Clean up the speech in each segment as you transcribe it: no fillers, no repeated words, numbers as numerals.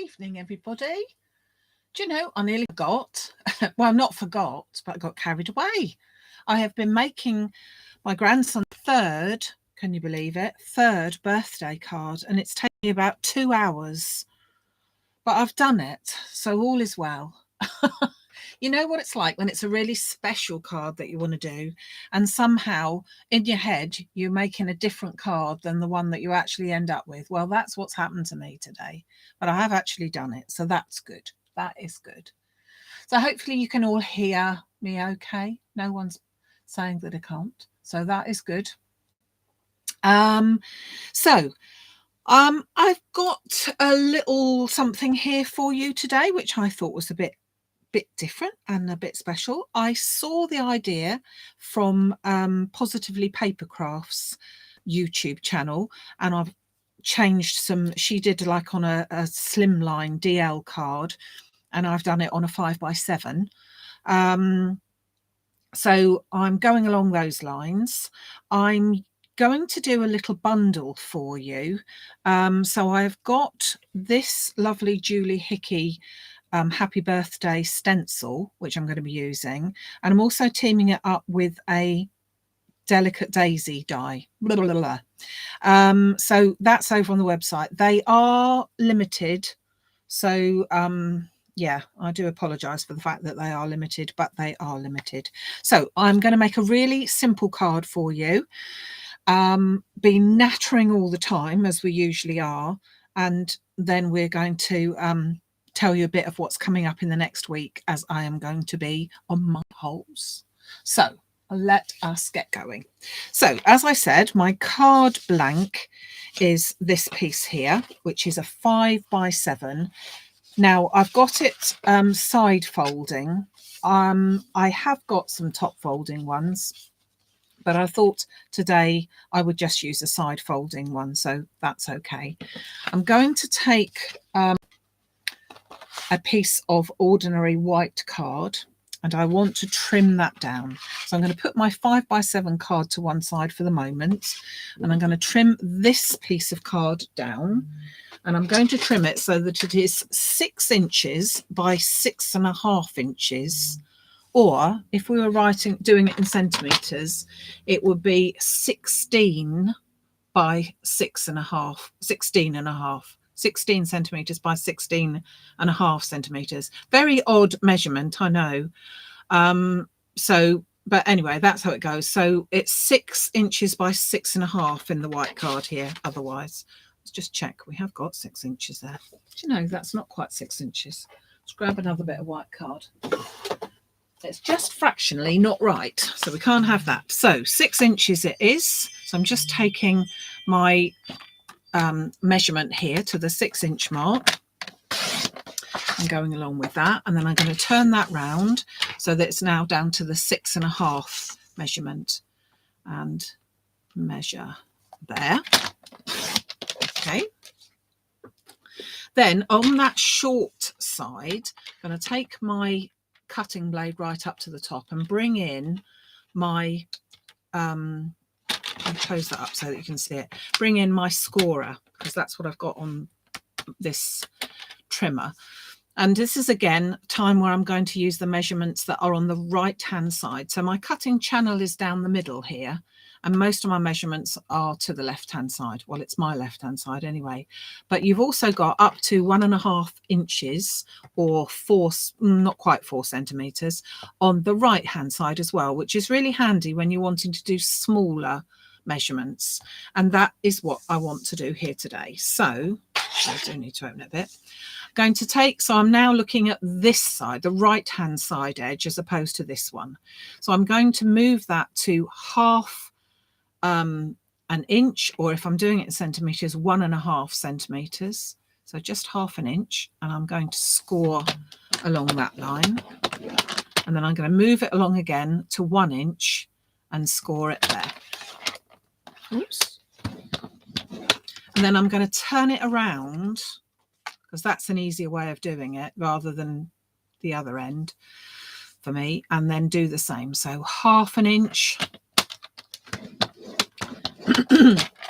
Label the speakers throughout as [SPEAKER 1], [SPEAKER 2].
[SPEAKER 1] evening, everybody. Do you know, I nearly forgot. Well, not forgot, but I got carried away. I have been making my grandson's third, can you believe it, third birthday card, and it's taken me about 2 hours. But I've done it, so all is well. You know what it's like when it's a really special card that you want to do, and somehow in your head you're making a different card than the one that you actually end up with. Well, that's what's happened to me today, but I have actually done it, so that's good. That is good. So hopefully you can all hear me okay. No one's saying that I can't, so that is good. I've got a little something here for you today, which I thought was a bit different and a bit special. I saw the idea from Positively Paper Crafts YouTube channel, and I've changed some. She did like on a slimline DL card, and I've done it on a 5x7. So I'm going along those lines. I'm going to do a little bundle for you. So I've got this lovely Julie Hickey Happy Birthday stencil, which I'm going to be using, and I'm also teaming it up with a Delicate Daisy die. Blah, blah, blah, blah. So that's over on the website. They are limited, so yeah, I do apologize for the fact that they are limited, but they are limited. So I'm going to make a really simple card for you. Be nattering all the time, as we usually are, and then we're going to tell you a bit of what's coming up in the next week, as I am going to be on my holes. So let us get going. So as I said, my card blank is this piece here, which is a 5x7. Now I've got it side folding. I have got some top folding ones, but I thought today I would just use a side folding one, so that's okay. I'm going to take a piece of ordinary white card, and I want to trim that down. So I'm going to put my 5x7 card to one side for the moment, and I'm going to trim this piece of card down, and I'm going to trim it so that it is 6 inches by 6.5 inches. Or if we were doing it in centimetres, it would be 16 by 6.5, 16 centimetres by 16.5 centimetres. Very odd measurement, I know. But anyway, that's how it goes. So it's 6 inches by 6.5 in the white card here. Otherwise, let's just check. We have got 6 inches there. Do you know, that's not quite 6 inches. Let's grab another bit of white card. It's just fractionally not right, so we can't have that. So 6 inches it is. So I'm just taking my measurement here to the 6 inch mark and going along with that, and then I'm going to turn that round so that it's now down to the 6.5 measurement and measure there. Okay. Then on that short side, I'm going to take my cutting blade right up to the top and bring in my I'll close that up so that you can see it. Bring in my scorer, because that's what I've got on this trimmer. And this is again time where I'm going to use the measurements that are on the right hand side. So my cutting channel is down the middle here, and most of my measurements are to the left hand side. Well, it's my left hand side anyway, but you've also got up to 1.5 inches or not quite 4 centimeters on the right hand side as well, which is really handy when you're wanting to do smaller measurements. And that is what I want to do here today. So I do need to open it a bit. Going to take, so I'm now looking at this side, the right hand side edge, as opposed to this one. So I'm going to move that to half an inch, or if I'm doing it in centimeters, 1.5 centimeters. So just half an inch, and I'm going to score along that line, and then I'm going to move it along again to 1 inch and score it there. Oops. And then I'm going to turn it around, because that's an easier way of doing it rather than the other end for me, and then do the same. So half an inch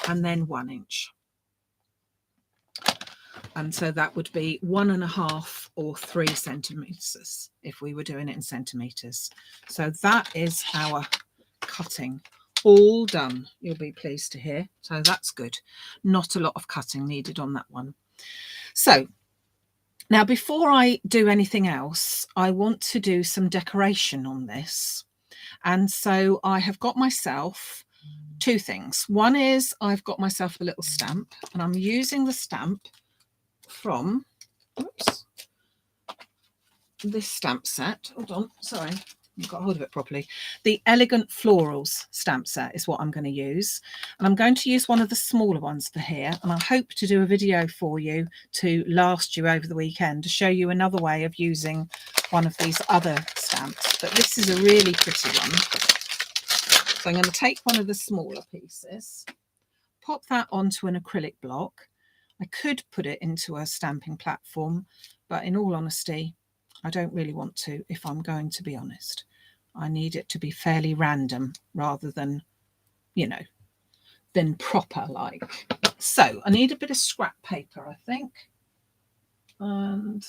[SPEAKER 1] and then 1 inch. And so that would be 1.5 or 3 centimeters if we were doing it in centimeters. So that is our cutting all done, you'll be pleased to hear. So that's good. Not a lot of cutting needed on that one. So now, before I do anything else, I want to do some decoration on this. And so I have got myself 2 things. One is I've got myself a little stamp, and I'm using the stamp from, oops, this stamp set. Hold on, sorry, I've got hold of it properly. The Elegant Florals stamp set is what I'm going to use. And I'm going to use one of the smaller ones for here. And I hope to do a video for you to last you over the weekend to show you another way of using one of these other stamps. But this is a really pretty one. So I'm going to take one of the smaller pieces, pop that onto an acrylic block. I could put it into a stamping platform, but in all honesty, I don't really want to, if I'm going to be honest. I need it to be fairly random rather than, you know, than proper like. So I need a bit of scrap paper, I think. And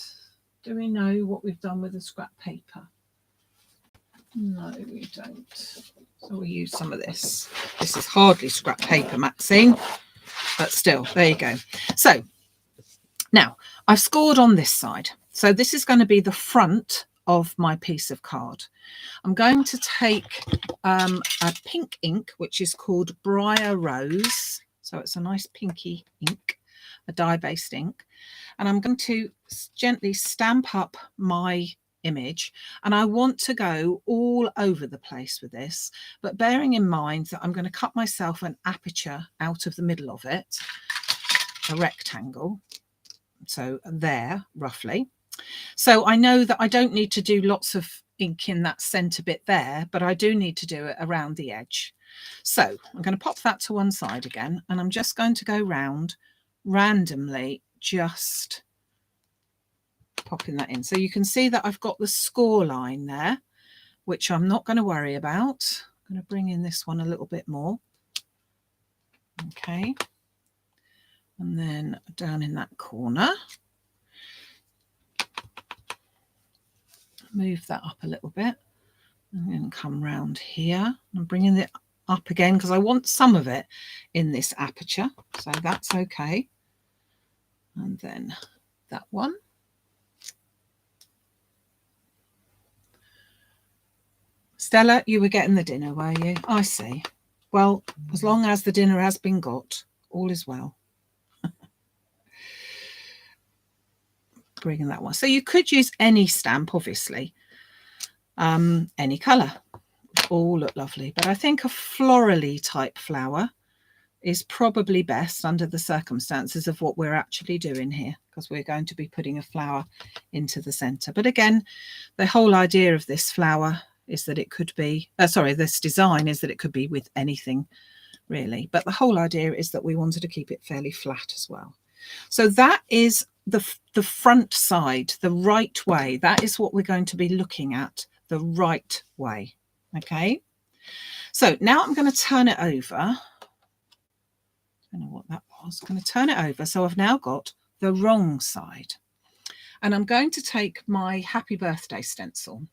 [SPEAKER 1] do we know what we've done with the scrap paper? No, we don't. So we'll use some of this. This is hardly scrap paper, Maxine, but still, there you go. So now I've scored on this side. So this is going to be the front of my piece of card. I'm going to take a pink ink, which is called Briar Rose. So it's a nice pinky ink, a dye-based ink. And I'm going to gently stamp up my image. And I want to go all over the place with this, but bearing in mind that I'm going to cut myself an aperture out of the middle of it, a rectangle. So there, roughly. So I know that I don't need to do lots of ink in that centre bit there, but I do need to do it around the edge. So I'm going to pop that to one side again, and I'm just going to go round randomly, just popping that in. So you can see that I've got the score line there, which I'm not going to worry about. I'm going to bring in this one a little bit more. Okay. And then down in that corner. Move that up a little bit and then come round here. I'm bringing it up again because I want some of it in this aperture, so that's okay. And then that one. Stella, you were getting the dinner, were you? I see. Well, as long as the dinner has been got, all is well. Bringing that one. So you could use any stamp, obviously, any colour, all look lovely, but I think a florally type flower is probably best under the circumstances of what we're actually doing here, because we're going to be putting a flower into the centre. But again, the whole idea of this flower is that it could be this design is that it could be with anything really, but the whole idea is that we wanted to keep it fairly flat as well. So that is the front side, the right way. That is what we're going to be looking at, the right way. Okay, so now I'm going to turn it over. I don't know what that was. I'm going to turn it over. So I've now got the wrong side, and I'm going to take my happy birthday stencil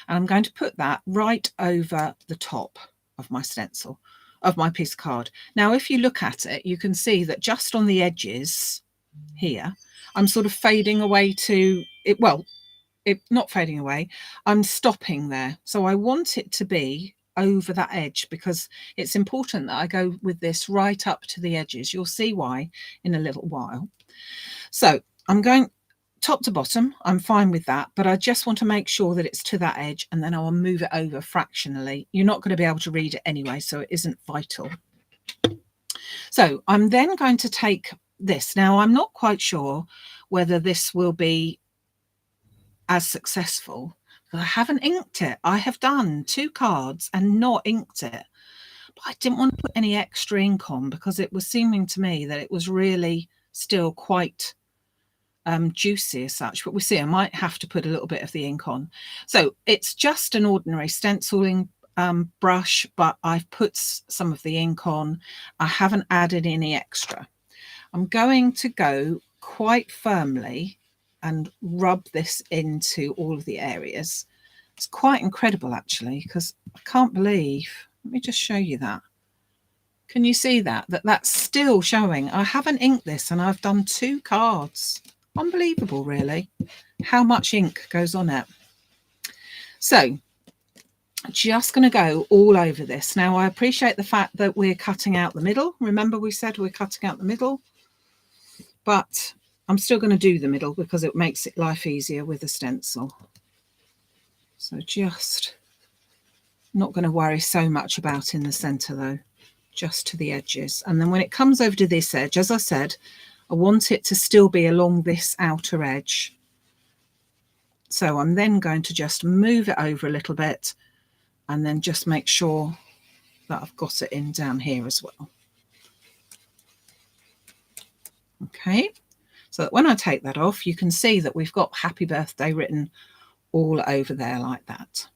[SPEAKER 1] and I'm going to put that right over the top of my stencil, of my piece of card. Now, if you look at it, you can see that just on the edges here, I'm sort of fading away to it. Well, not fading away, I'm stopping there. So I want it to be over that edge because it's important that I go with this right up to the edges. You'll see why in a little while. So I'm going top to bottom. I'm fine with that, but I just want to make sure that it's to that edge, and then I will move it over fractionally. You're not going to be able to read it anyway, so it isn't vital. So I'm then going to take this. Now, I'm not quite sure whether this will be as successful. I haven't inked it. I have done 2 cards and not inked it, but I didn't want to put any extra ink on because it was seeming to me that it was really still quite juicy as such. But we'll see. I might have to put a little bit of the ink on. So it's just an ordinary stenciling brush, but I've put some of the ink on. I haven't added any extra. I'm going to go quite firmly and rub this into all of the areas. It's quite incredible actually, because I can't believe, let me just show you that. Can you see that? That's still showing. I haven't inked this and I've done 2 cards. Unbelievable, really, how much ink goes on it. So just going to go all over this. Now, I appreciate the fact that we're cutting out the middle. Remember, we said we're cutting out the middle, but I'm still going to do the middle because it makes it life easier with a stencil. So just not going to worry so much about in the center though, just to the edges. And then when it comes over to this edge, as I said, I want it to still be along this outer edge. So I'm then going to just move it over a little bit and then just make sure that I've got it in down here as well. Okay, so that when I take that off, you can see that we've got happy birthday written all over there like that.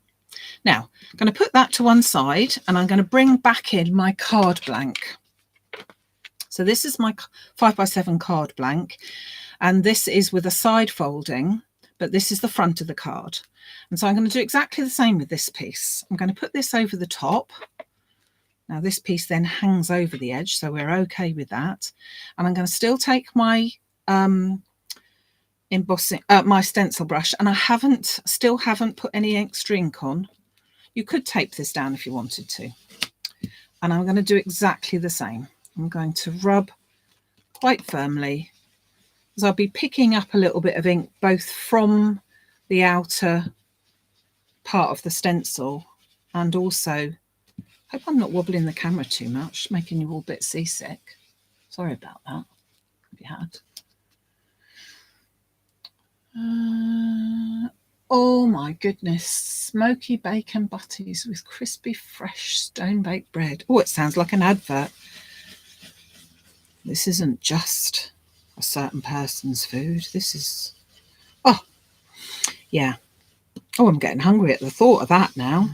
[SPEAKER 1] Now, I'm going to put that to one side and I'm going to bring back in my card blank. So this is my 5x7 card blank, and this is with a side folding, but this is the front of the card. And so I'm going to do exactly the same with this piece. I'm going to put this over the top. Now this piece then hangs over the edge, so we're okay with that. And I'm going to still take my embossing, my stencil brush, and I still haven't put any extra ink on. You could tape this down if you wanted to. And I'm going to do exactly the same. I'm going to rub quite firmly, as I'll be picking up a little bit of ink both from the outer part of the stencil and also, hope I'm not wobbling the camera too much, making you all a bit seasick. Sorry about that, if you had. Oh my goodness, smoky bacon butties with crispy fresh stone baked bread. Oh, it sounds like an advert. This isn't just a certain person's food. This is, oh yeah. Oh, I'm getting hungry at the thought of that now.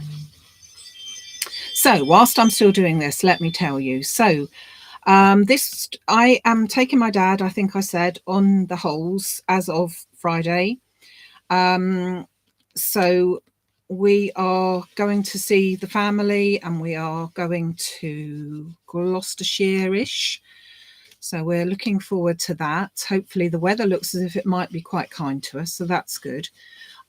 [SPEAKER 1] So whilst I'm still doing this, let me tell you. So I am taking my dad, I think I said, on the holes as of Friday. So we are going to see the family and we are going to Gloucestershire-ish. So we're looking forward to that. Hopefully the weather looks as if it might be quite kind to us, so that's good.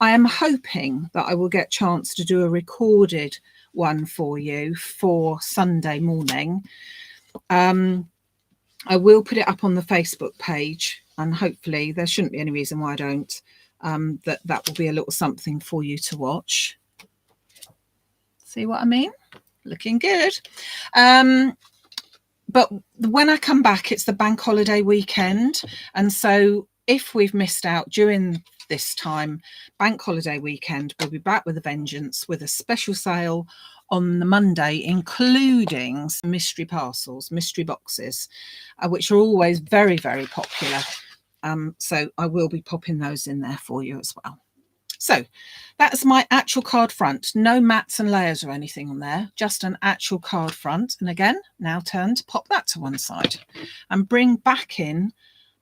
[SPEAKER 1] I am hoping that I will get a chance to do a recorded one for you for Sunday morning. I will put it up on the Facebook page, and hopefully there shouldn't be any reason why I don't. That will be a little something for you to watch. See what I mean? Looking good. But when I come back, it's the bank holiday weekend. And so if we've missed out during this time, bank holiday weekend, we'll be back with a vengeance with a special sale on the Monday, including some mystery parcels, mystery boxes, which are always very, very popular. So I will be popping those in there for you as well. So that's my actual card front. No mats and layers or anything on there, just an actual card front. And again, now turn to pop that to one side and bring back in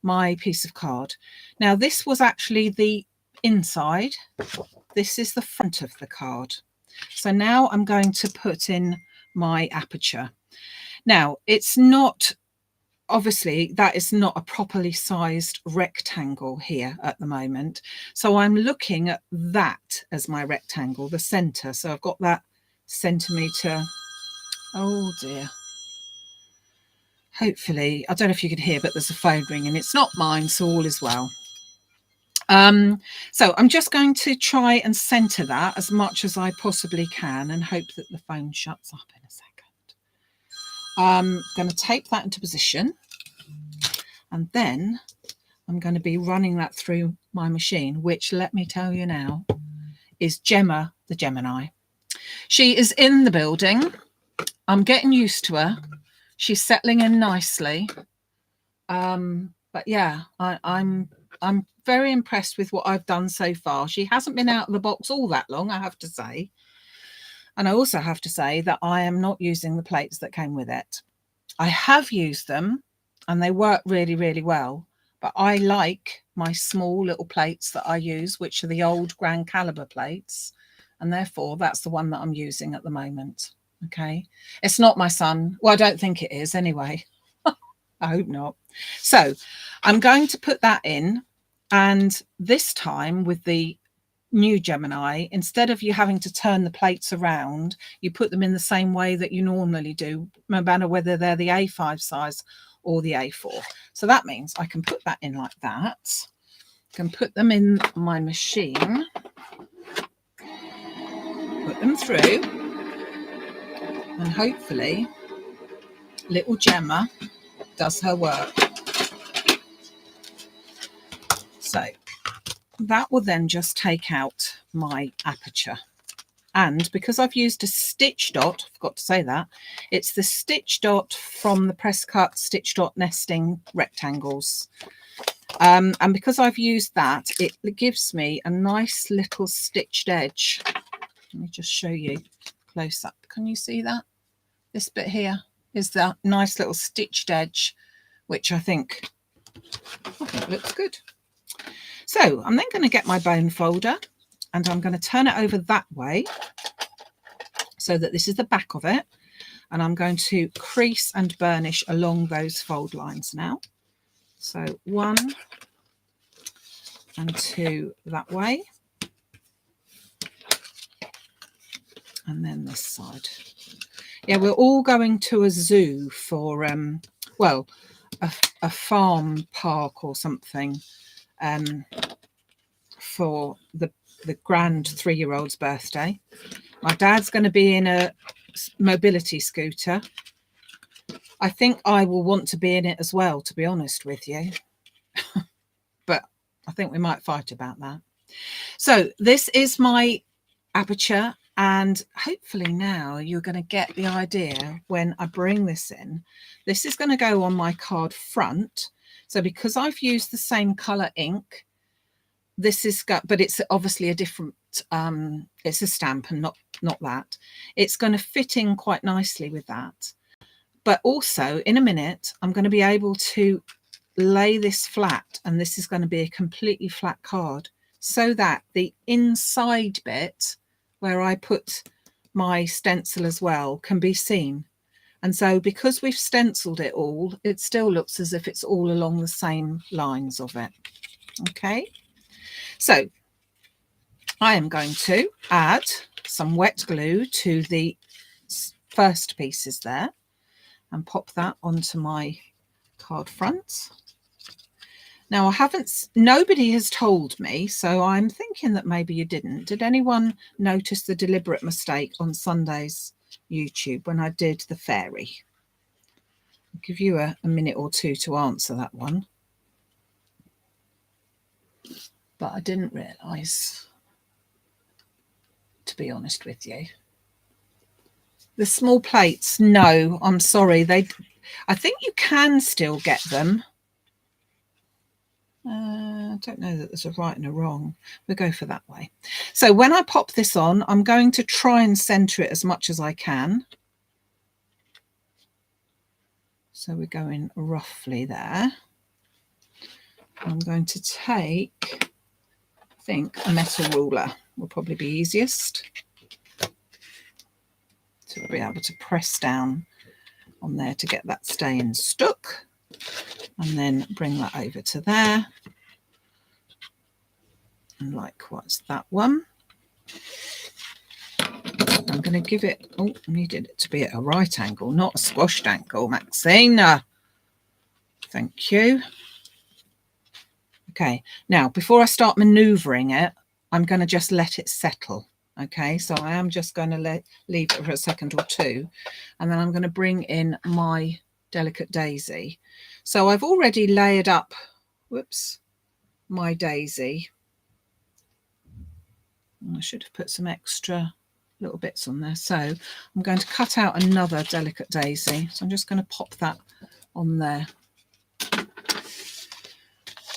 [SPEAKER 1] my piece of card. Now this was actually the inside. This is the front of the card. So now I'm going to put in my aperture. Now it's not, obviously that is not a properly sized rectangle here at the moment. So I'm looking at that as my rectangle, the center. So I've got that centimeter. Oh dear. Hopefully, I don't know if you can hear, but there's a phone ringing. It's not mine, so all is well. So I'm just going to try and center that as much as I possibly can and hope that the phone shuts up in a second. I'm going to tape that into position, and then I'm going to be running that through my machine, which, let me tell you now, is Gemma the Gemini. She is in the building. I'm getting used to her. She's settling in nicely. But yeah, I'm very impressed with what I've done so far. She hasn't been out of the box all that long, I have to say. And I also have to say that I am not using the plates that came with it. I have used them and they work really, really well. But I like my small little plates that I use, which are the old Grand Caliber plates, and therefore that's the one that I'm using at the moment. Okay, it's not my son. Well, I don't think it is anyway. I hope not. So I'm going to put that in, and this time with the new Gemini, instead of you having to turn the plates around, you put them in the same way that you normally do, no matter whether they're the A5 size or the A4. So that means I can put that in like that. I can put them in my machine, put them through, and hopefully little Gemma does her work. So that will then just take out my aperture. And because I've used a stitch dot, I forgot to say that, it's the stitch dot from the press cut stitch dot nesting rectangles. And because I've used that, it gives me a nice little stitched edge. Let me just show you close up. Can you see that? This bit here is that nice little stitched edge, which I think looks good. So I'm then going to get my bone folder, and I'm going to turn it over that way so that this is the back of it. And I'm going to crease and burnish along those fold lines now. So 1 and 2 that way. And then this side. Yeah, we're all going to a zoo for, well, a farm park or something for the grand 3-year-old's birthday. My dad's going to be in a mobility scooter. I think I will want to be in it as well, to be honest with you. But I think we might fight about that. So this is my aperture, and hopefully now you're going to get the idea when I bring this in. This is going to go on my card front. So because I've used the same colour ink, this is got, but it's obviously a different, it's a stamp and not that. It's going to fit in quite nicely with that. But also in a minute, I'm going to be able to lay this flat, and this is going to be a completely flat card, so that the inside bit where I put my stencil as well can be seen. And so because we've stenciled it all, it still looks as if it's all along the same lines of it. Okay, so I am going to add some wet glue to the first pieces there and pop that onto my card front. Now nobody has told me, so I'm thinking that maybe you didn't. Did anyone notice the deliberate mistake on Sunday's YouTube when I did the fairy? I'll give you a minute or two to answer that one. But I didn't realise, to be honest with you. The small plates, no, I'm sorry. I think you can still get them. I don't know that there's a right and a wrong. We'll go for that way. So when I pop this on, I'm going to try and centre it as much as I can. So we're going roughly there. I'm going to take, I think, a metal ruler will probably be easiest to be able to press down on there to get that staying stuck, and then bring that over to there, and likewise that one. I'm going to give it, oh, I needed it to be at a right angle, not a squashed angle, Maxine. Thank you. Okay, now before I start manoeuvring it, I'm going to just let it settle. Okay, so I am just going to leave it for a second or two, and then I'm going to bring in my delicate daisy. So I've already layered up, whoops, my daisy. I should have put some extra little bits on there. So I'm going to cut out another delicate daisy. So I'm just going to pop that on there.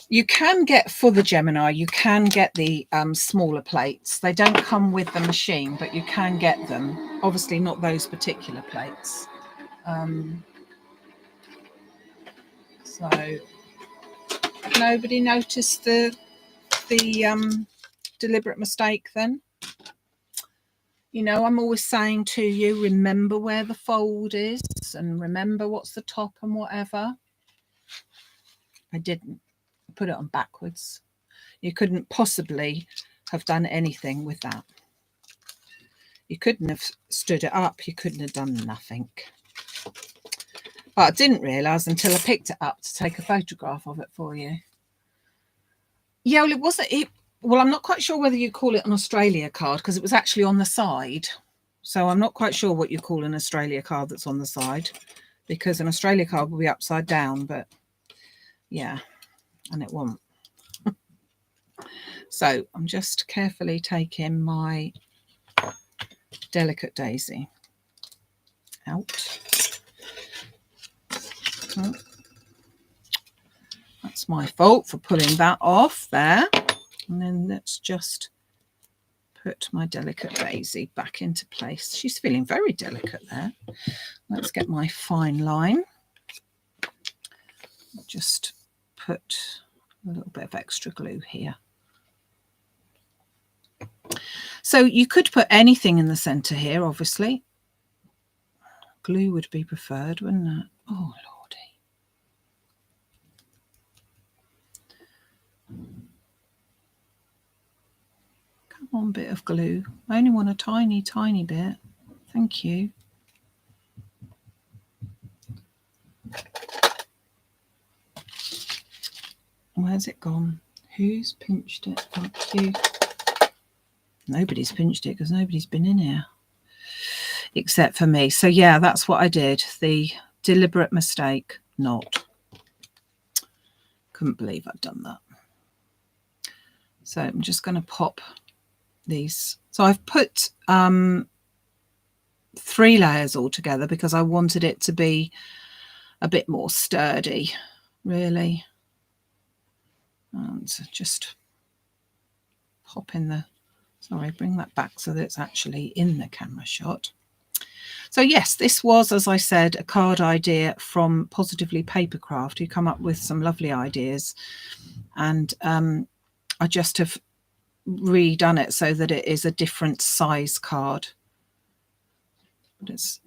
[SPEAKER 1] You can get, for the Gemini, you can get the smaller plates. They don't come with the machine, but you can get them. Obviously not those particular plates. So nobody noticed the deliberate mistake then? You know, I'm always saying to you, remember where the fold is and remember what's the top and whatever. I didn't. I put it on backwards. You couldn't possibly have done anything with that. You couldn't have stood it up. You couldn't have done nothing. But I didn't realise until I picked it up to take a photograph of it for you. Yeah, well, it wasn't. Well, I'm not quite sure whether you call it an Australia card because it was actually on the side. So I'm not quite sure what you call an Australia card that's on the side, because an Australia card will be upside down, but yeah, and it won't. So I'm just carefully taking my delicate daisy out. Oh, that's my fault for pulling that off there. And then let's just put my delicate daisy back into place. She's feeling very delicate there. Let's get my fine line. Just put a little bit of extra glue here. So you could put anything in the center here, obviously. Glue would be preferred, wouldn't it? Oh, lordy. Come on, bit of glue. I only want a tiny, tiny bit. Thank you. Where's it gone? Who's pinched it? Thank you. Nobody's pinched it because nobody's been in here except for me. So yeah, that's what I did. The deliberate mistake. Not. Couldn't believe I'd done that. So I'm just going to pop these. So I've put 3 layers all together because I wanted it to be a bit more sturdy, really. And just pop in the, sorry, bring that back so that it's actually in the camera shot. So yes, this was, as I said, a card idea from Positively Papercraft, who come up with some lovely ideas. And I just have redone it so that it is a different size card. But it's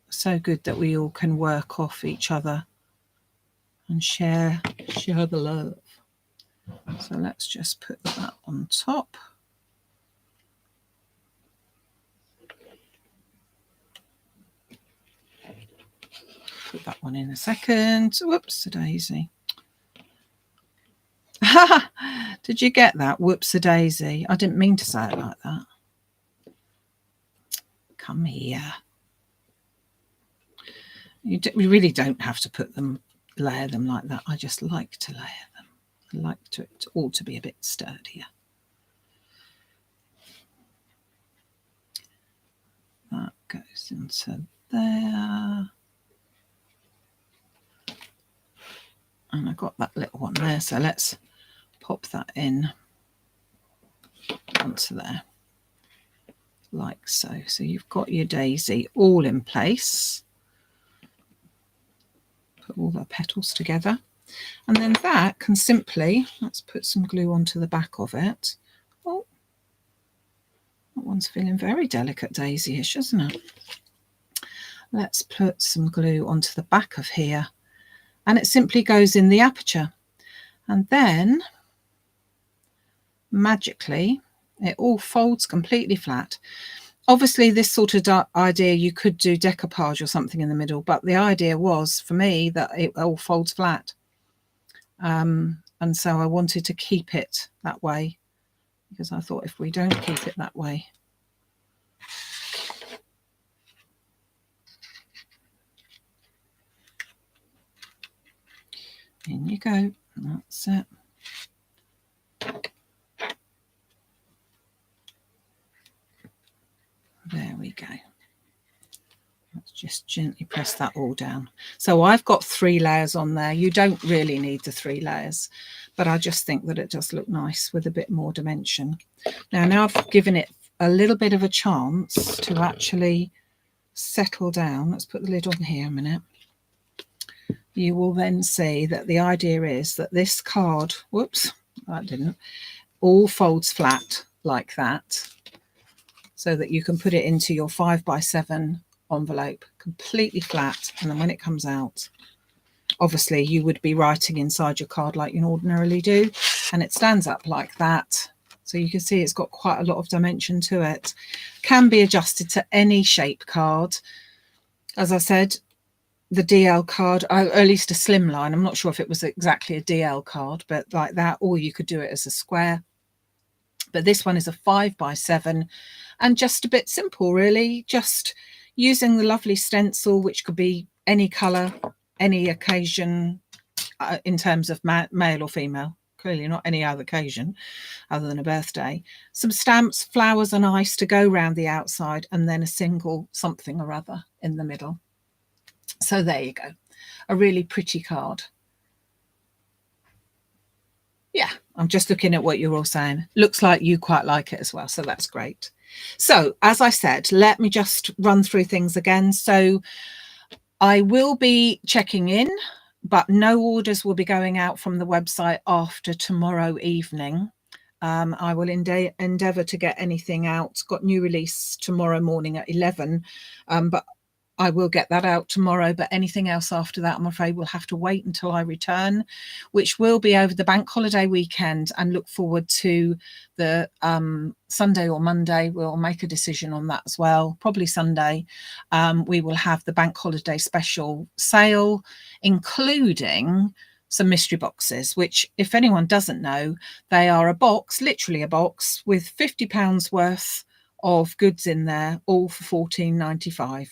[SPEAKER 1] so good that we all can work off each other and share the love. So let's just put that on top. Put that one in a second. Whoops, a daisy. Did you get that? Whoops, a daisy. I didn't mean to say it like that. Come here. You really don't have to put them, layer them like that. I just like to layer them. I like it all to be a bit sturdier. That goes into there. And I got that little one there, so let's pop that in onto there, like so. So you've got your daisy all in place. Put all the petals together. And then that can simply, let's put some glue onto the back of it. Oh, that one's feeling very delicate daisy-ish, isn't it? Let's put some glue onto the back of here. And it simply goes in the aperture. And then, magically, it all folds completely flat. Obviously, this sort of idea, you could do decoupage or something in the middle, but the idea was, for me, that it all folds flat. And so I wanted to keep it that way, because I thought if we don't keep it that way, in you go. That's it. There we go. Let's just gently press that all down. So I've got 3 layers on there. You don't really need the 3 layers, but I just think that it does look nice with a bit more dimension. Now I've given it a little bit of a chance to actually settle down. Let's put the lid on here a minute. you will then see that the idea is that this card, whoops, that didn't, all folds flat like that, so that you can put it into your 5x7 envelope completely flat. And then when it comes out, obviously you would be writing inside your card like you ordinarily do, and it stands up like that. So you can see it's got quite a lot of dimension to it. Can be adjusted to any shape card. As I said, the DL card, or at least a slimline, I'm not sure if it was exactly a DL card, but like that, or you could do it as a square. But this one is a 5x7 and just a bit simple, really, just using the lovely stencil, which could be any colour, any occasion, in terms of male or female, clearly not any other occasion other than a birthday. Some stamps, flowers and ice to go round the outside, and then a single something or other in the middle. So there you go, a really pretty card. Yeah, I'm just looking at what you're all saying. Looks like you quite like it as well, so that's great. So as I said, let me just run through things again. So I will be checking in, but no orders will be going out from the website after tomorrow evening. I will endeavour to get anything out. Got new release tomorrow morning at 11, but I will get that out tomorrow. But anything else after that, I'm afraid we'll have to wait until I return, which will be over the bank holiday weekend, and look forward to the Sunday or Monday. We'll make a decision on that as well, probably Sunday. We will have the bank holiday special sale, including some mystery boxes, which, if anyone doesn't know, they are a box, literally a box, with £50 worth of goods in there, all for £14.95.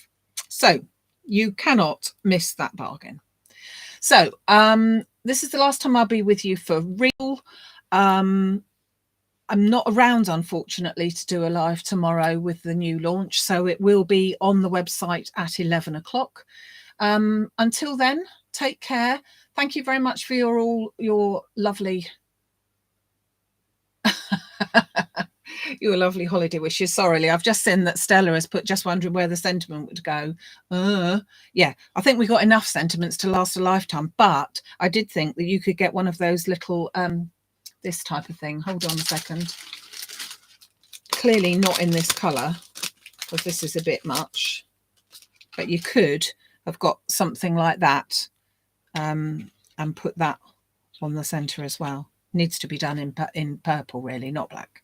[SPEAKER 1] So you cannot miss that bargain. So this is the last time I'll be with you for real. I'm not around, unfortunately, to do a live tomorrow with the new launch, so it will be on the website at 11 o'clock. Until then, take care. Thank you very much for your lovely your lovely holiday wishes. Sorry, I've just seen that Stella has put, just wondering where the sentiment would go. Yeah, I think we got enough sentiments to last a lifetime, but I did think that you could get one of those little this type of thing. Hold on a second. Clearly not in this colour, because this is a bit much, but you could have got something like that and put that on the centre as well. Needs to be done in purple, really, not black.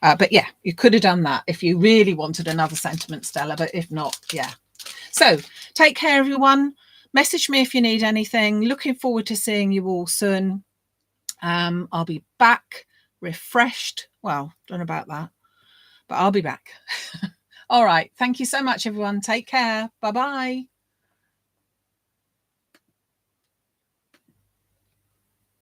[SPEAKER 1] But yeah, you could have done that if you really wanted another sentiment, Stella, but if not, yeah. So take care, everyone. Message me if you need anything. Looking forward to seeing you all soon. I'll be back refreshed. Well, don't know about that, but I'll be back. All right. Thank you so much, everyone. Take care. Bye-bye.